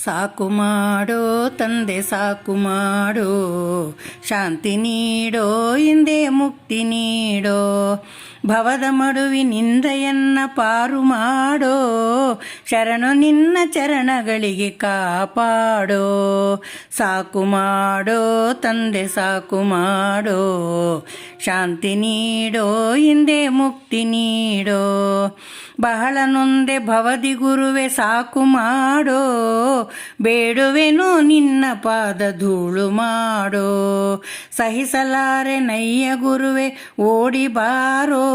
ಸಾಕು ಮಾಡೋ ತಂದೆ ಸಾಕು ಮಾಡೋ, ಶಾಂತಿ ನೀಡೋ ಹಿಂದೆ ಮುಕ್ತಿ ನೀಡೋ, ಭವದ ಮಡುವಿನಿಂದ ಎನ್ನ ಪಾರು ಮಾಡೋ, ಶರಣು ನಿನ್ನ ಚರಣಗಳಿಗೆ ಕಾಪಾಡೋ. ಸಾಕು ಮಾಡೋ ತಂದೆ ಸಾಕು ಮಾಡೋ, ಶಾಂತಿ ನೀಡೋ ಹಿಂದೆ ಮುಕ್ತಿ ನೀಡೋ, ಬಹಳ ನೊಂದೆ ಭವದಿ ಗುರುವೆ ಸಾಕು ಮಾಡೋ, ಬೇಡುವೆನು ನಿನ್ನ ಪಾದ ಧೂಳು ಮಾಡೋ, ಸಹಿಸಲಾರೆ ನಯ್ಯ ಗುರುವೆ ಓಡಿ ಬಾರೋ,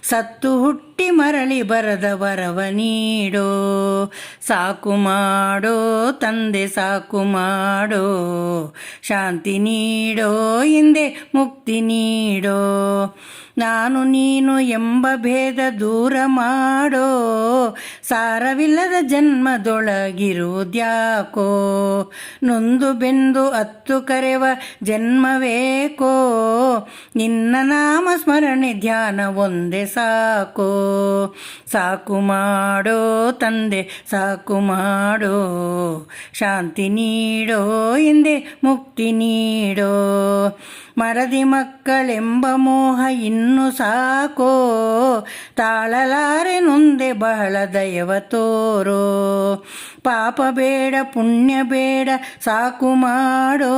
ಸತ್ತು ಹುಟ್ಟಿ ಮರಳಿ ಬರದ ವರವ ನೀಡೋ. ಸಾಕು ಮಾಡೋ ತಂದೆ ಸಾಕು ಮಾಡೋ, ಶಾಂತಿ ನೀಡೋ ಹಿಂದೆ ಮುಕ್ತಿ ನೀಡೋ, ನಾನು ನೀನು ಎಂಬ ಭೇದ ದೂರ ಮಾಡೋ, ಸಾರವಿಲ್ಲದ ಜನ್ಮದೊಳಗಿರುವುದ್ಯಾಕೋ, ನೊಂದು ಬೆಂದು ಅತ್ತು ಕರೆವ ಜನ್ಮವೇಕೋ, ನಿನ್ನ ನಾಮ ಸ್ಮರಣೆ ಧ್ಯಾನ ಒಂದೇ ಸಾಕೋ. ಸಾಕು ಮಾಡೋ ತಂದೆ ಸಾಕು ಮಾಡೋ, ಶಾಂತಿ ನೀಡೋ ಹಿಂದೆ ಮುಕ್ತಿ ನೀಡೋ, ಮರದಿ ಮಕ್ಕಳೆಂಬ ಮೋಹ ಇನ್ನು ಸಾಕೋ, ತಾಳಲಾರೆ ನೊಂದೆ ಬಹಳ ದಯವ ತೋರೋ, ಪಾಪ ಬೇಡ ಪುಣ್ಯ ಬೇಡ ಸಾಕು ಮಾಡೋ,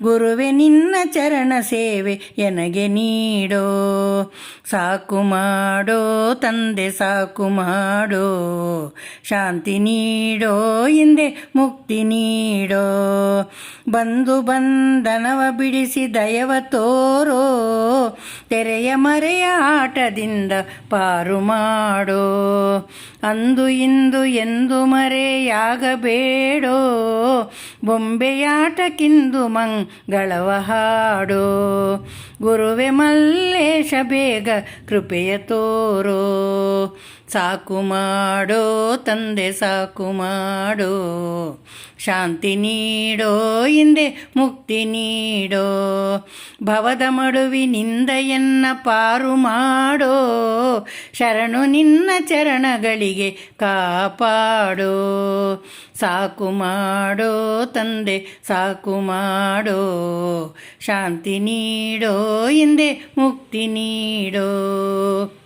ಗುರುವೆ ನಿನ್ನ ಚರಣ ಸೇವೆ ಎನಗೆ ನೀಡೋ. ಸಾಕು ಮಾಡೋ ತಂದೆ ಸಾಕು ಮಾಡೋ, ಶಾಂತಿ ನೀಡೋ ಹಿಂದೆ ಮುಕ್ತಿ ನೀಡೋ, ಬಂಧು ಬಂಧನವ ಬಿಡಿಸಿ ದಯವ ತೋರೋ, ತೆರೆಯ ಮರೆಯ ಆಟದಿಂದ ಪಾರು ಮಾಡೋ, ಅಂದು ಇಂದು ಎಂದು ಮರೆಯಾಗಬೇಡೋ, ಬೊಂಬೆಯಾಟಕ್ಕಿಂದು ಮಂಗಳವ ಹಾಡೋ, ಗುರುವೆ ಮಲ್ಲೇಶ ಬೇಗ ಕೃಪೆಯ ತೋರೋ. ಸಾಕು ಮಾಡೋ ತಂದೆ ಸಾಕು ಮಾಡೋ, ಶಾಂತಿ ನೀಡೋ ಹಿಂದೆ ಮುಕ್ತಿ ನೀಡೋ, ಭವದ ಮಡುವಿನಿಂದ ಎನ್ನ ಪಾರು ಮಾಡೋ, ಶರಣು ನಿನ್ನ ಚರಣಗಳಿಗೆ ಕಾಪಾಡೋ. ಸಾಕು ಮಾಡೋ ತಂದೆ ಸಾಕು ಮಾಡೋ, ಶಾಂತಿ ನೀಡೋ ಹಿಂದೆ ಮುಕ್ತಿ ನೀಡೋ.